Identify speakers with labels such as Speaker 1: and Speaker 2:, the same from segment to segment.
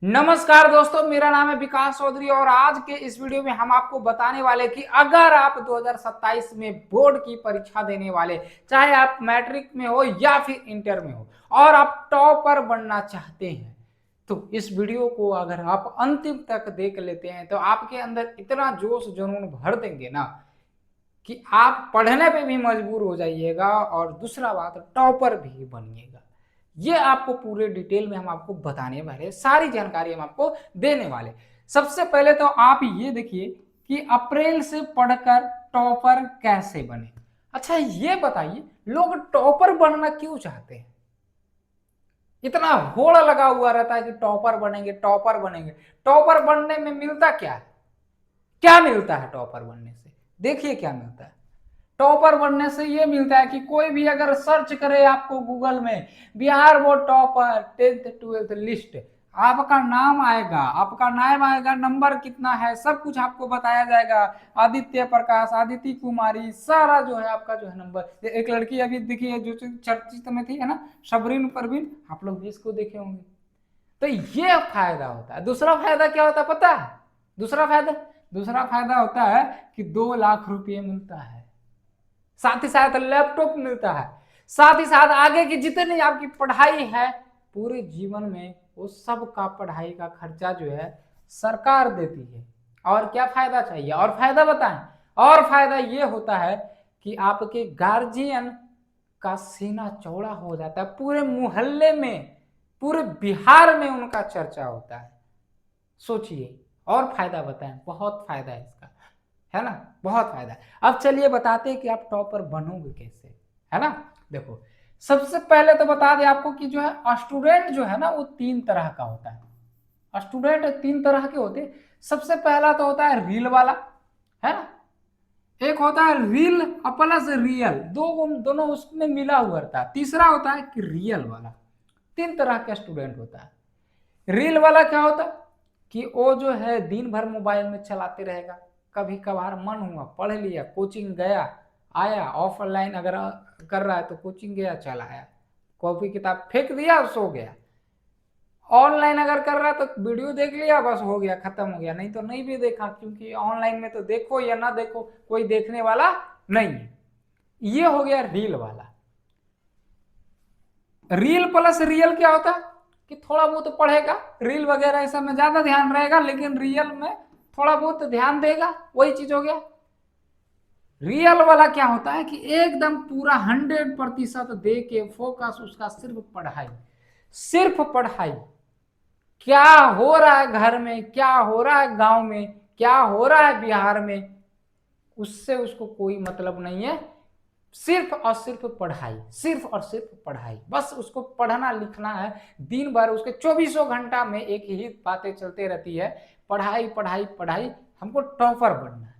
Speaker 1: नमस्कार दोस्तों, मेरा नाम है विकास चौधरी और आज के इस वीडियो में हम आपको बताने वाले कि अगर आप 2027 में बोर्ड की परीक्षा देने वाले, चाहे आप मैट्रिक में हो या फिर इंटर में हो और आप टॉपर बनना चाहते हैं, तो इस वीडियो को अगर आप अंतिम तक देख लेते हैं तो आपके अंदर इतना जोश जुनून भर देंगे ना कि आप पढ़ने पे भी मजबूर हो जाइएगा और दूसरा बात टॉपर भी बनिएगा। ये आपको पूरे डिटेल में हम आपको बताने वाले, सारी जानकारी हम आपको देने वाले। सबसे पहले तो आप ये देखिए कि अप्रैल से पढ़कर टॉपर कैसे बने। अच्छा ये बताइए, लोग टॉपर बनना क्यों चाहते हैं? इतना होड़ लगा हुआ रहता है कि टॉपर बनेंगे टॉपर बनेंगे। टॉपर बनने में मिलता क्या है? क्या मिलता है टॉपर बनने से? देखिए क्या मिलता है। टॉपर बनने से ये मिलता है कि कोई भी अगर सर्च करे आपको गूगल में Bihar board topper 10th 12th list, आपका नाम आएगा, नंबर कितना है, सब कुछ आपको बताया जाएगा। आदित्य प्रकाश, आदित्य कुमारी, सारा जो है आपका जो है नंबर। एक लड़की अभी देखिए जो चर्चित में थी, है ना, शबरीन परवीन, आप लोग भी इसको देखे होंगे। तो ये फायदा होता है। दूसरा फायदा क्या होता है पता है? दूसरा फायदा होता है कि 2 लाख रुपये मिलता है, साथ ही साथ लैपटॉप मिलता है, साथ ही साथ आगे की जितनी आपकी पढ़ाई है पूरे जीवन में वो सब का पढ़ाई का खर्चा जो है सरकार देती है। और क्या फायदा चाहिए? और फायदा बताएं। और फायदा ये होता है कि आपके गार्जियन का सीना चौड़ा हो जाता है, पूरे मोहल्ले में, पूरे बिहार में उनका चर्चा होता है। सोचिए, और फायदा बताएं। बहुत फायदा है इसका, है ना, बहुत फायदा है। अब चलिए बताते हैं कि आप टॉपर बनोगे कैसे, है ना। देखो, सबसे पहले तो बता दें आपको कि जो है स्टूडेंट जो है ना वो 3 तरह का होता है। स्टूडेंट 3 तरह के होते हैं। सबसे पहला तो होता है रील वाला, है ना। एक होता है रील प्लस रियल, दोनों उसमें मिला हुआ रहता है। तीसरा होता है कि रियल वाला। 3 तरह का स्टूडेंट होता है। रील वाला क्या होता है कि वो जो है दिन भर मोबाइल में चलाते रहेगा, कभी कभार मन हुआ पढ़ लिया, कोचिंग गया आया, ऑफलाइन अगर कर रहा है तो कोचिंग गया चला आया, कॉपी किताब फेंक दिया सो गया। ऑनलाइन अगर कर रहा है तो वीडियो देख लिया, बस हो गया, खत्म हो गया। नहीं तो नहीं भी देखा, क्योंकि ऑनलाइन में तो देखो या ना देखो कोई देखने वाला नहीं है। ये हो गया रील वाला। रील प्लस रियल क्या होता है कि थोड़ा बहुत पढ़ेगा, रील वगैरह ऐसा में ज्यादा ध्यान रहेगा, लेकिन रियल में थोड़ा बहुत ध्यान देगा, वही चीज हो गया। रियल वाला क्या होता है कि एकदम पूरा 100% दे के फोकस उसका सिर्फ पढ़ाई, सिर्फ पढ़ाई। क्या हो रहा है घर में, क्या हो रहा है गांव में, क्या हो रहा है बिहार में, उससे उसको कोई मतलब नहीं है। सिर्फ और सिर्फ पढ़ाई, सिर्फ और सिर्फ पढ़ाई, बस उसको पढ़ना लिखना है। दिन भर उसके 24 घंटा में एक ही बातें चलते रहती है, पढ़ाई पढ़ाई पढ़ाई, हमको टॉपर बनना है।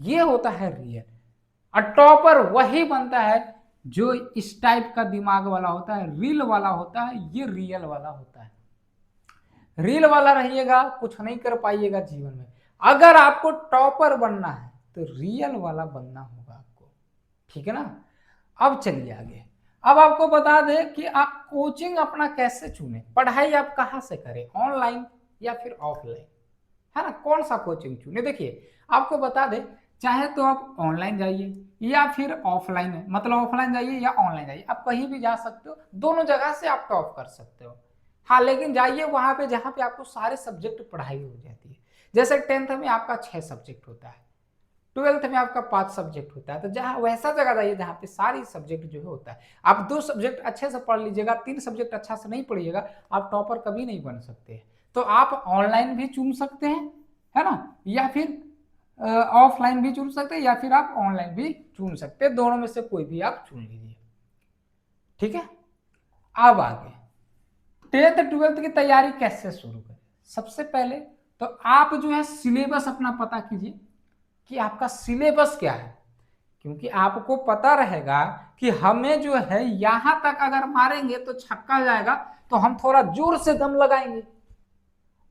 Speaker 1: ये होता है रियल। और टॉपर वही बनता है जो इस टाइप का दिमाग वाला होता है, रील वाला होता है, ये रियल वाला होता है। रील वाला रहिएगा कुछ नहीं कर पाइएगा जीवन में। अगर आपको टॉपर बनना है तो रियल वाला बनना होगा आपको, ठीक है ना। अब चलिए आगे। अब आपको बता दें कि आप कोचिंग अपना कैसे चुने, पढ़ाई आप कहाँ से करें, ऑनलाइन या फिर ऑफलाइन, है ना। कौन सा कोचिंग चुने? देखिए आपको बता दें, चाहे तो आप ऑनलाइन जाइए या फिर ऑफलाइन, मतलब ऑफलाइन जाइए या ऑनलाइन जाइए, आप कहीं भी जा सकते हो, दोनों जगह से आप टॉप कर सकते हो। हाँ, लेकिन जाइए वहां पे जहाँ पे आपको सारे सब्जेक्ट पढ़ाई हो जाती है। जैसे 10th में आपका 6 सब्जेक्ट होता है, 12th में आपका 5 सब्जेक्ट होता है, तो जहाँ वैसा जगह जाइए जहाँ पे सारी सब्जेक्ट जो है होता है। आप 2 सब्जेक्ट अच्छे से पढ़ लीजिएगा, 3 सब्जेक्ट अच्छा से नहीं पढ़िएगा, आप टॉपर कभी नहीं बन सकते। तो आप ऑनलाइन भी चुन सकते हैं, है ना, या फिर ऑफलाइन भी चुन सकते हैं, या फिर आप ऑनलाइन भी चुन सकते हैं। दोनों में से कोई भी आप चुन लीजिए, ठीक है। अब आगे 10th 12th की तैयारी कैसे शुरू करें। सबसे पहले तो आप जो है सिलेबस अपना पता कीजिए कि आपका सिलेबस क्या है, क्योंकि आपको पता रहेगा कि हमें जो है यहां तक अगर मारेंगे तो छक्का जाएगा, तो हम थोड़ा जोर से दम लगाएंगे।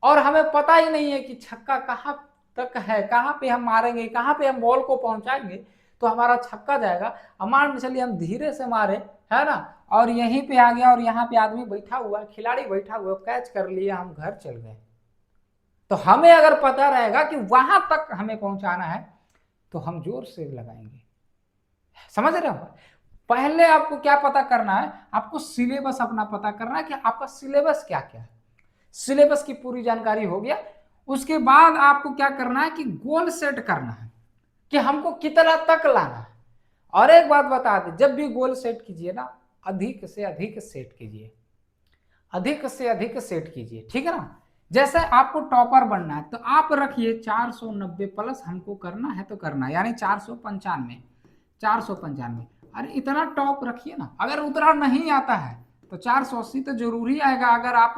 Speaker 1: और हमें पता ही नहीं है कि छक्का कहाँ तक है, कहाँ पे हम मारेंगे, कहाँ पे हम बॉल को पहुंचाएंगे तो हमारा छक्का जाएगा। मान चलिए हम धीरे से मारे, है ना, और यहीं पे आ गया और यहाँ पे आदमी बैठा हुआ, खिलाड़ी बैठा हुआ, कैच कर लिया, हम घर चल गए, तो हमें अगर पता रहेगा कि वहां तक हमें पहुंचाना है तो हम जोर से लगाएंगे। समझ रहे हो? पहले आपको क्या पता करना है, आपको सिलेबस अपना पता करना है कि आपका सिलेबस क्या क्या है। सिलेबस की पूरी जानकारी हो गया, उसके बाद आपको क्या करना है कि गोल सेट करना है कि हमको कितना तक लाना है। और एक बात बता दें, जब भी गोल सेट कीजिए ना, अधिक से अधिक सेट कीजिए, अधिक से अधिक सेट कीजिए, ठीक है ना। जैसे आपको टॉपर बनना है तो आप रखिए 490 प्लस हमको करना है तो करना है, यानी 495, 495। अरे इतना टॉप रखिए ना, अगर उतना नहीं आता है तो 480 तो जरूरी आएगा, अगर आप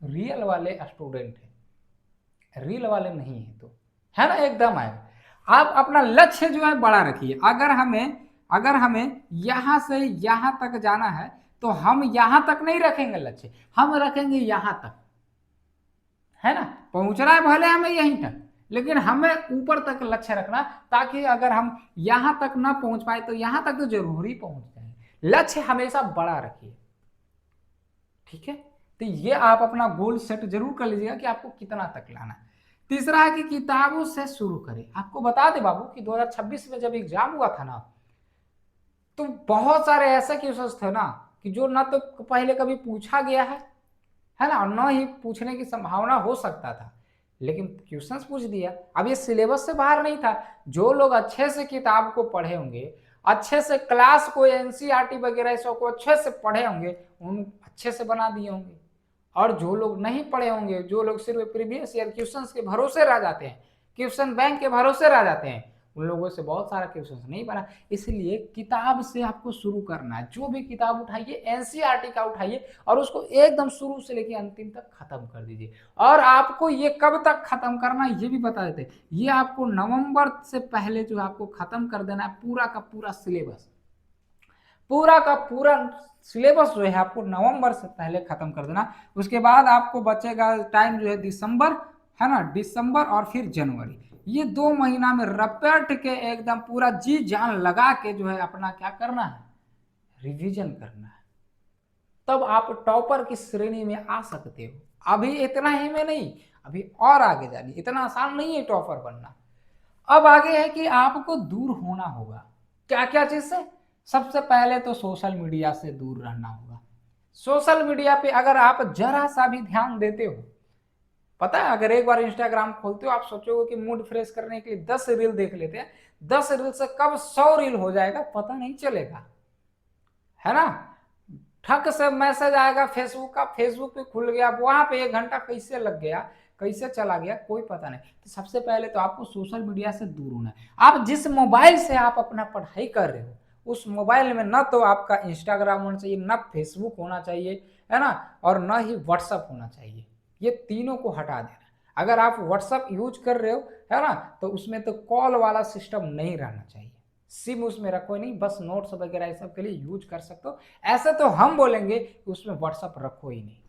Speaker 1: रियल वाले स्टूडेंट हैं, रियल वाले नहीं है तो, है ना, एकदम आएगा। आप अपना लक्ष्य जो है बड़ा रखिए। अगर हमें यहां से यहां तक जाना है तो हम यहां तक नहीं रखेंगे लक्ष्य, हम रखेंगे यहां तक, है ना। पहुंचना है भले हमें यहीं तक, लेकिन हमें ऊपर तक लक्ष्य रखना, ताकि अगर हम यहां तक ना पहुंच पाए तो यहां तक तो जरूरी पहुंच जाए। लक्ष्य हमेशा बड़ा रखिए, ठीक है। तो ये आप अपना गोल सेट जरूर कर लीजिएगा कि आपको कितना तक लाना है। तीसरा है कि किताबों से शुरू करें। आपको बता दे बाबू कि 2026 में जब एग्जाम हुआ था ना, तो बहुत सारे ऐसे क्वेश्चंस थे ना कि जो ना तो पहले कभी पूछा गया है ना, और न ही पूछने की संभावना हो सकता था, लेकिन क्वेश्चंस पूछ दिया। अब ये सिलेबस से बाहर नहीं था। जो लोग अच्छे से किताब को पढ़े होंगे, अच्छे से क्लास को एनसीईआरटी वगैरह सबको अच्छे से पढ़े होंगे, उन अच्छे से बना दिए होंगे। और जो लोग नहीं पढ़े होंगे, जो लोग सिर्फ प्रीवियस ईयर क्वेश्चंस के भरोसे रह जाते हैं, क्वेश्चन बैंक के भरोसे रह जाते हैं, उन लोगों से बहुत सारा क्वेश्चन नहीं बना। इसलिए किताब से आपको शुरू करना है। जो भी किताब उठाइए एनसीईआरटी का उठाइए और उसको एकदम शुरू से लेकर अंतिम तक खत्म कर दीजिए। और आपको ये कब तक खत्म करना है ये भी बता देते, ये आपको नवंबर से पहले जो आपको खत्म कर देना है पूरा का पूरा सिलेबस। पूरा का पूरा सिलेबस जो है आपको नवंबर से पहले खत्म कर देना। उसके बाद आपको बचेगा टाइम जो है दिसंबर, है ना, दिसंबर और फिर जनवरी। ये 2 महीना में रपट के एकदम पूरा जी जान लगा के जो है अपना क्या करना है, रिवीजन करना है। तब आप टॉपर की श्रेणी में आ सकते हो। अभी इतना ही में नहीं, अभी और आगे जानिए, इतना आसान नहीं है टॉपर बनना। अब आगे है कि आपको दूर होना होगा। क्या क्या चीज से? सबसे पहले तो सोशल मीडिया से दूर रहना होगा। सोशल मीडिया पे अगर आप जरा सा भी ध्यान देते हो, पता है, अगर एक बार इंस्टाग्राम खोलते हो, आप सोचोगे कि मूड फ्रेश करने के लिए 10 रील देख लेते हैं, 10 रील से कब 100 रील हो जाएगा पता नहीं चलेगा, है ना। ठक से मैसेज आएगा फेसबुक का, फेसबुक पे खुल गया, वहां पे 1 घंटा कैसे लग गया, कैसे चला गया, कोई पता नहीं। तो सबसे पहले तो आपको सोशल मीडिया से दूर होना है। आप जिस मोबाइल से आप अपना पढ़ाई कर रहे हो, उस मोबाइल में ना तो आपका इंस्टाग्राम होना चाहिए, ना फेसबुक होना चाहिए, है ना, और ना ही व्हाट्सअप होना चाहिए। ये तीनों को हटा देना। अगर आप व्हाट्सअप यूज कर रहे हो, है ना, तो उसमें तो कॉल वाला सिस्टम नहीं रहना चाहिए। सिम उसमें रखो नहीं, बस नोट्स वगैरह सब के लिए यूज कर सकते हो। ऐसे तो हम बोलेंगे कि उसमें व्हाट्सअप रखो ही नहीं,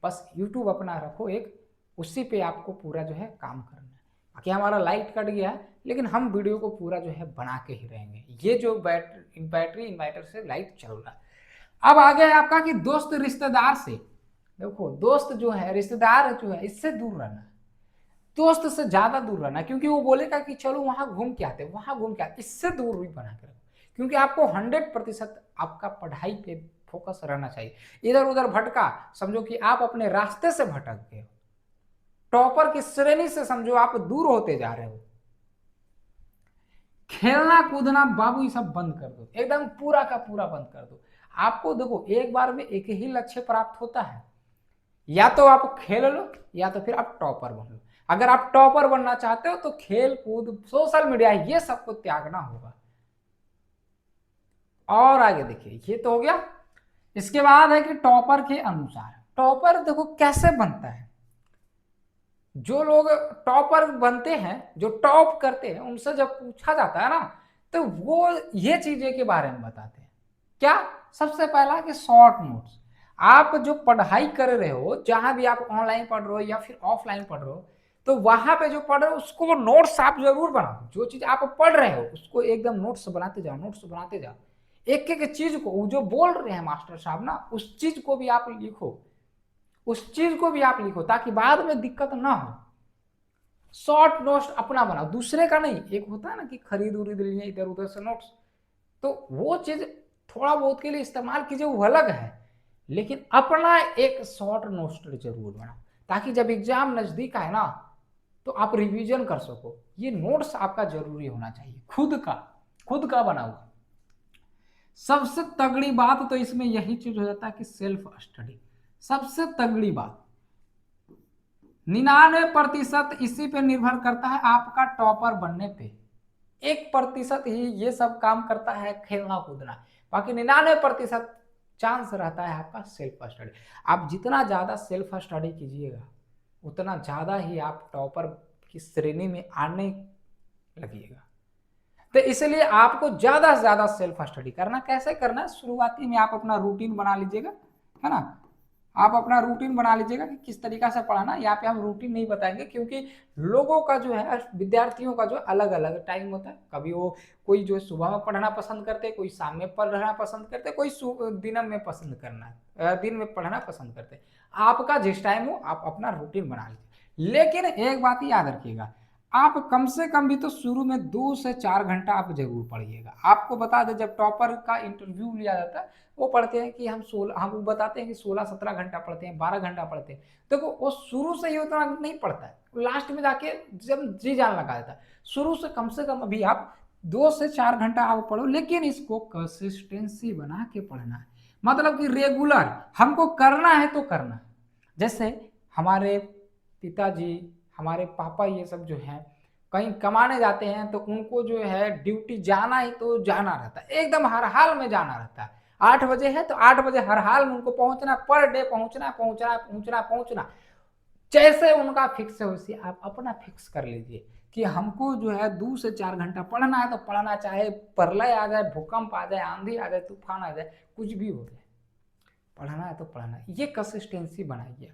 Speaker 1: बस यूट्यूब अपना रखो एक, उसी पे आपको पूरा जो है काम करना है। बाकी हमारा लाइट कट गया है, लेकिन हम वीडियो को पूरा जो है बना के ही रहेंगे। ये जो बैटरी इन्वर्टर से लाइट चल रहा है। अब आगे है आपका कि दोस्त रिश्तेदार से, देखो दोस्त जो है, रिश्तेदार जो है, इससे दूर रहना। दोस्त से ज्यादा दूर रहना, क्योंकि वो बोलेगा कि चलो वहां घूम के आते, वहां घूम के आते, इससे दूर भी बना कर रखो। क्योंकि आपको 100% आपका पढ़ाई पे फोकस रहना चाहिए। इधर उधर भटका, समझो कि आप अपने रास्ते से भटक गए हो। टॉपर की श्रेणी से समझो आप दूर होते जा रहे हो। खेलना कूदना बाबू ये सब बंद कर दो, एकदम पूरा का पूरा बंद कर दो। आपको देखो एक बार में एक ही लक्ष्य प्राप्त होता है, या तो आप खेल लो या तो फिर आप टॉपर बन लो। अगर आप टॉपर बनना चाहते हो तो खेल कूद, सोशल मीडिया, ये सबको त्यागना होगा। और आगे देखिए, ये तो हो गया। इसके बाद है कि टॉपर के अनुसार, टॉपर देखो कैसे बनता है। जो लोग टॉपर बनते हैं, जो टॉप करते हैं, उनसे जब पूछा जाता है ना, तो वो ये चीजें के बारे में बताते हैं। क्या? सबसे पहला कि शॉर्ट नोट्स। आप जो पढ़ाई कर रहे हो, जहां भी आप ऑनलाइन पढ़ रहे हो या फिर ऑफलाइन पढ़ रहे हो, तो वहां पे जो पढ़ रहे हो उसको नोट्स आप जरूर बनाओ। जो चीज आप पढ़ रहे हो उसको एकदम नोट्स बनाते जाओ, नोट्स बनाते जाओ। एक एक चीज को जो बोल रहे हैं मास्टर साहब ना, उस चीज को भी आप लिखो, उस चीज को भी आप लिखो, ताकि बाद में दिक्कत ना हो। शॉर्ट नोट्स अपना बनाओ, दूसरे का नहीं। एक होता है ना कि खरीद उरीद लिए इधर उधर से नोट्स, तो वो चीज थोड़ा बहुत के लिए इस्तेमाल कीजिए, वो अलग है, लेकिन अपना एक शॉर्ट नोट्स जरूर बनाओ, ताकि जब एग्जाम नजदीक आए ना तो आप रिवीजन कर सको। ये नोट्स आपका जरूरी होना चाहिए, खुद का बना हुआ। सबसे तगड़ी बात तो इसमें यही चीज हो जाता है कि सेल्फ स्टडी, सबसे तगड़ी बात। 99% इसी पे निर्भर करता है आपका टॉपर बनने पे। 1% ही ये सब काम करता है, खेलना कूदना, बाकी 99% चांस रहता है आपका सेल्फ स्टडी। आप जितना ज्यादा सेल्फ स्टडी कीजिएगा उतना ज्यादा ही आप टॉपर की श्रेणी में आने लगिएगा। तो इसलिए आपको ज्यादा से ज्यादा सेल्फ स्टडी करना। कैसे करना है, शुरुआती में आप अपना रूटीन बना लीजिएगा, है ना। आप अपना रूटीन बना लीजिएगा कि किस तरीका से पढ़ाना। यहाँ पे हम रूटीन नहीं बताएंगे, क्योंकि लोगों का जो है, विद्यार्थियों का जो अलग अलग टाइम होता है। कभी वो कोई जो सुबह में पढ़ना पसंद करते, कोई शाम में पढ़ना पसंद करते, कोई दिन में पसंद करना, दिन में पढ़ना पसंद करते। आपका जिस टाइम हो आप अपना रूटीन बना लीजिए। लेकिन एक बात याद रखिएगा, आप कम से कम भी तो शुरू में 2 से 4 घंटा आप जरूर पढ़िएगा। आपको बता दें, जब टॉपर का इंटरव्यू लिया जाता है वो पढ़ते हैं कि हम वो बताते हैं कि 16-17 घंटा पढ़ते हैं, 12 घंटा पढ़ते हैं। देखो वो शुरू से ही उतना नहीं पढ़ता है, लास्ट में जाके जब जी जान लगा देता है। शुरू से कम अभी आप 2 से 4 घंटा आप पढ़ो, लेकिन इसको कंसिस्टेंसी बना के पढ़ना है। मतलब कि रेगुलर हमको करना है तो करना। जैसे हमारे पिताजी, हमारे पापा, ये सब जो हैं कहीं कमाने जाते हैं तो उनको जो है ड्यूटी जाना ही तो जाना रहता है, एकदम हर हाल में जाना रहता है। 8 बजे है तो 8 बजे हर हाल में उनको पहुंचना, पर डे पहुंचना पहुंचना पहुंचना पहुंचना। जैसे उनका फिक्स है वैसे आप अपना फिक्स कर लीजिए कि हमको जो है 2 से 4 घंटा पढ़ना है तो पढ़ना, चाहे प्रलय आ जाए, भूकंप आ जाए, आंधी आ जाए, तूफान आ जाए, कुछ भी हो जाए, पढ़ना है तो पढ़ना है। ये कंसिस्टेंसी बनाइए,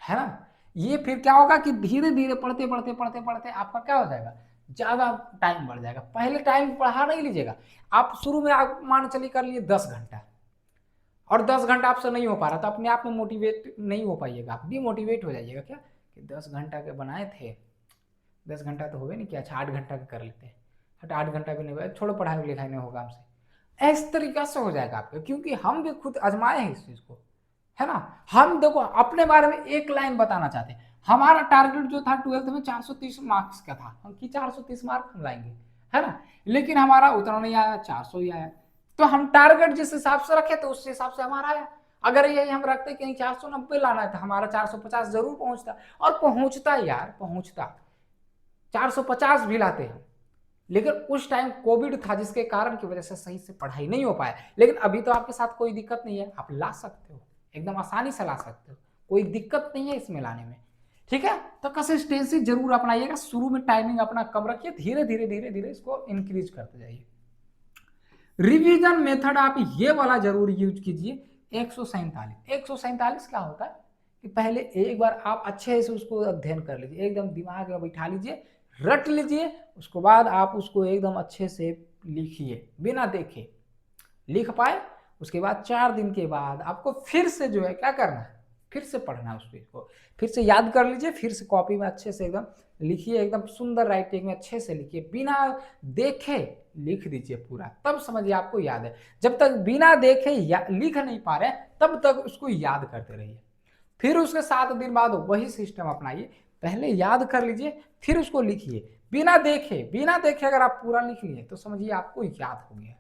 Speaker 1: है ना। ये फिर क्या होगा कि धीरे धीरे पढ़ते पढ़ते पढ़ते पढ़ते आपका क्या हो जाएगा, ज्यादा टाइम बढ़ जाएगा। पहले टाइम पढ़ा नहीं लीजिएगा आप, शुरू में आप मान चलिए कर लिए 10 घंटा, और 10 घंटा आपसे नहीं हो पा रहा तो अपने आप में मोटिवेट नहीं हो पाइएगा, आप डिमोटिवेट हो जाइएगा। क्या कि 10 घंटा के बनाए थे, 10 घंटा तो हो गए नहीं, क्या अच्छा 8 घंटा के कर लेते हैं, हट 8 घंटा भी नहीं हुआ, छोड़ो पढ़ाई लिखाई नहीं होगा हमसे। इस तरीका से हो जाएगा आपका, क्योंकि हम भी खुद आजमाए हैं इस चीज को, है ना। हम देखो अपने बारे में एक लाइन बताना चाहते हैं। हमारा टारगेट जो था 12th में 430 मार्क्स का था, हम कि 430 मार्क्स हम लाएंगे, है ना। लेकिन हमारा उतना नहीं आया, 400 ही आया। तो हम टारगेट जिस हिसाब से रखे तो उस हिसाब से हमारा आया। अगर यही हम रखते कहीं 490 लाना है तो हमारा 450 जरूर पहुंचता, और पहुंचता यार, पहुंचता 450 भी लाते हैं। लेकिन उस टाइम कोविड था जिसके कारण की वजह से सही से पढ़ाई नहीं हो पाया। लेकिन अभी तो आपके साथ कोई दिक्कत नहीं है, आप ला सकते हो, एकदम आसानी से ला सकते हो, कोई दिक्कत नहीं है इसमें लाने में, ठीक है। तो कंसिस्टेंसी जरूर अपनाइएगा, शुरू में टाइमिंग अपना कम रखिए, धीरे धीरे धीरे धीरे इसको इंक्रीज करते जाइए। रिवीजन मेथड आप ये वाला जरूर यूज कीजिए, 147। 147 क्या होता है कि पहले एक बार आप अच्छे से उसको अध्ययन कर लीजिए, एकदम दिमाग में बैठा लीजिए, रट लीजिए, उसके बाद आप उसको एकदम अच्छे से लिखिए बिना देखे। लिख पाए उसके बाद 4 दिन के बाद आपको फिर से जो है क्या करना है, फिर से पढ़ना है उस चीज को, फिर से याद कर लीजिए, फिर से कॉपी में अच्छे से एकदम लिखिए, एकदम सुंदर राइटिंग में अच्छे से लिखिए, बिना देखे लिख दीजिए पूरा, तब समझिए आपको याद है। जब तक बिना देखे लिख नहीं पा रहे तब तक उसको याद करते रहिए। फिर उसके 7 दिन बाद वही सिस्टम अपनाइए, पहले याद कर लीजिए फिर उसको लिखिए, बिना देखे अगर आप पूरा लिख लिए तो समझिए आपको याद हो गया।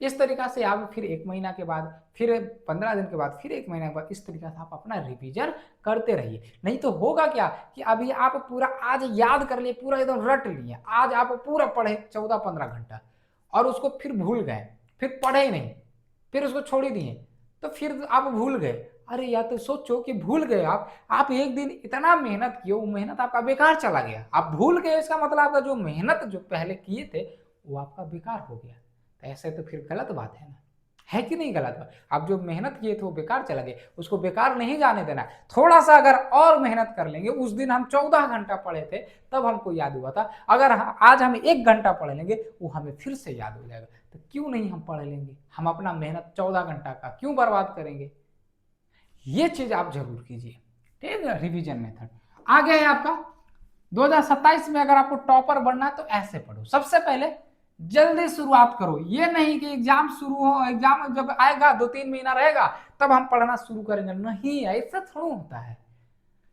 Speaker 1: इस तरीका से आप फिर 1 महीना के बाद, फिर 15 दिन के बाद, फिर 1 महीना के बाद, इस तरीका से आप अपना रिवीजन करते रहिए। नहीं तो होगा क्या कि अभी आप पूरा आज याद कर लिए, पूरा एकदम रट लिए, आज आप पूरा पढ़े 14-15 घंटा और उसको फिर भूल गए, फिर पढ़े ही नहीं, फिर उसको छोड़ ही दिए, तो फिर आप भूल गए। अरे या तो सोचो कि भूल गए आप एक दिन इतना मेहनत किए, वो मेहनत आपका बेकार चला गया, आप भूल गए, इसका मतलब आपका जो मेहनत जो पहले किए थे वो आपका बेकार हो गया। ऐसे तो फिर गलत बात है ना, है कि नहीं गलत बात। आप जो मेहनत किए थे वो बेकार चला गया, उसको बेकार नहीं जाने देना। थोड़ा सा अगर और मेहनत कर लेंगे, उस दिन हम 14 घंटा पढ़े थे तब हमको याद हुआ था, अगर आज हम 1 घंटा पढ़ लेंगे वो हमें फिर से याद हो जाएगा। तो क्यों नहीं हम पढ़ लेंगे, हम अपना मेहनत 14 घंटा का क्यों बर्बाद करेंगे। ये चीज आप जरूर कीजिए, ठीक है। रिवीजन मेथड आ गया है आपका। 2027 में अगर आपको टॉपर बनना है तो ऐसे पढ़ो। सबसे पहले जल्दी शुरुआत करो, ये नहीं कि एग्जाम शुरू हो, एग्जाम जब आएगा 2-3 महीना रहेगा तब हम पढ़ना शुरू करेंगे, नहीं ऐसा थोड़ा होता है।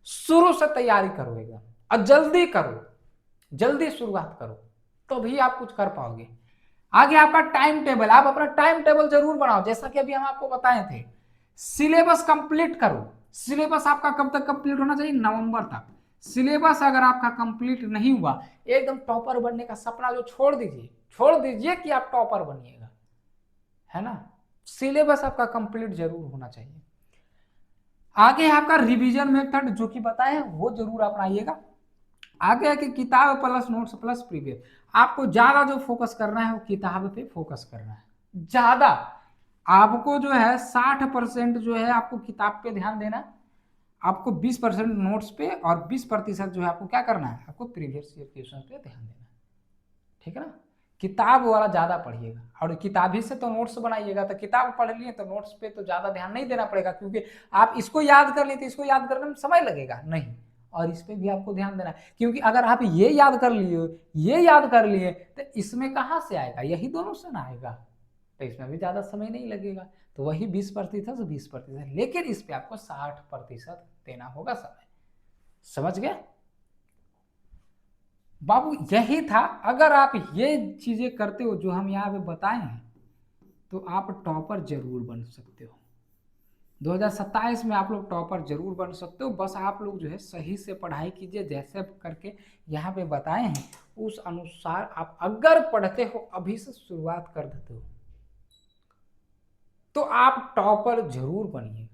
Speaker 1: शुरू से तैयारी करो एकदम, और जल्दी करो, जल्दी शुरुआत करो, तो भी आप कुछ कर पाओगे। आगे आपका टाइम टेबल, आप अपना टाइम टेबल जरूर बनाओ, जैसा कि अभी हम आपको बताए थे। सिलेबस कंप्लीट करो। सिलेबस आपका कब तक कंप्लीट होना चाहिए? नवंबर तक। सिलेबस अगर आपका कंप्लीट नहीं हुआ, एकदम टॉपर बनने का सपना जो छोड़ दीजिए, छोड़ दीजिए कि आप टॉपर बनिएगा, है ना। सिलेबस आपका कंप्लीट जरूर होना चाहिए। आगे आपका रिवीजन मेथड जो कि बताए वो जरूर अपनाइएगा। आगे है कि किताब प्लस नोट्स प्लस प्रीवियस, आपको ज्यादा जो फोकस करना है वो किताब पे फोकस करना है ज्यादा। आपको जो है 60% जो है आपको किताब पे ध्यान देना है, आपको 20% नोट्स पे और 20% जो है आपको क्या करना है, आपको प्रीवियस ईयर क्वेश्चन पे ध्यान देना है, ठीक है ना। किताब वाला ज्यादा पढ़िएगा, और किताब ही से तो नोट्स बनाइएगा, तो किताब पढ़ लिए तो नोट्स पे तो ज्यादा ध्यान नहीं देना पड़ेगा, क्योंकि आप इसको याद कर लिए तो इसको याद करने में समय लगेगा नहीं, और इस पे भी आपको ध्यान देना है, क्योंकि अगर आप ये याद कर लिए, ये याद कर लिए, तो इसमें कहाँ से आएगा, यही दोनों से ना आएगा, तो इसमें भी ज्यादा समय नहीं लगेगा। तो वही 20% से 20%, लेकिन इस पे आपको 60% देना होगा समय। समझ गए बाबू? यही था। अगर आप ये चीजें करते हो जो हम यहाँ पे बताए हैं, तो आप टॉपर जरूर बन सकते हो। 2027 में आप लोग टॉपर जरूर बन सकते हो। बस आप लोग जो है सही से पढ़ाई कीजिए, जैसे करके यहाँ पे बताए हैं उस अनुसार आप अगर पढ़ते हो, अभी से शुरुआत कर देते हो, तो आप टॉपर जरूर बनिएगा।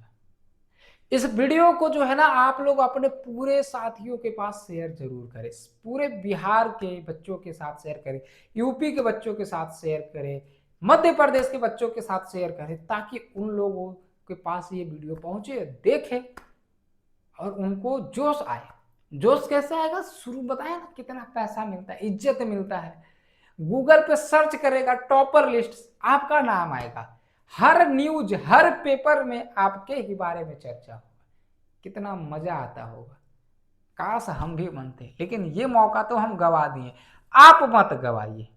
Speaker 1: इस वीडियो को जो है ना आप लोग अपने पूरे साथियों के पास शेयर जरूर करें, पूरे बिहार के बच्चों के साथ शेयर करें, यूपी के बच्चों के साथ शेयर करें, मध्य प्रदेश के बच्चों के साथ शेयर करें, ताकि उन लोगों के पास ये वीडियो पहुंचे, देखें और उनको जोश आए। जोश कैसे आएगा? शुरू बताया ना कितना पैसा मिलता है, इज्जत मिलता है। गूगल पे सर्च करेगा टॉपर लिस्ट, आपका नाम आएगा, हर न्यूज हर पेपर में आपके ही बारे में चर्चा होगा, कितना मजा आता होगा। काश हम भी बनते, लेकिन ये मौका तो हम गवा दिए, आप मत गवाइए।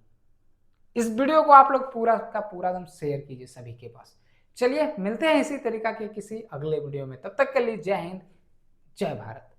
Speaker 1: इस वीडियो को आप लोग पूरा का पूरा एकदम शेयर कीजिए सभी के पास। चलिए मिलते हैं इसी तरीका के किसी अगले वीडियो में, तब तक के लिए जय हिंद, जय भारत।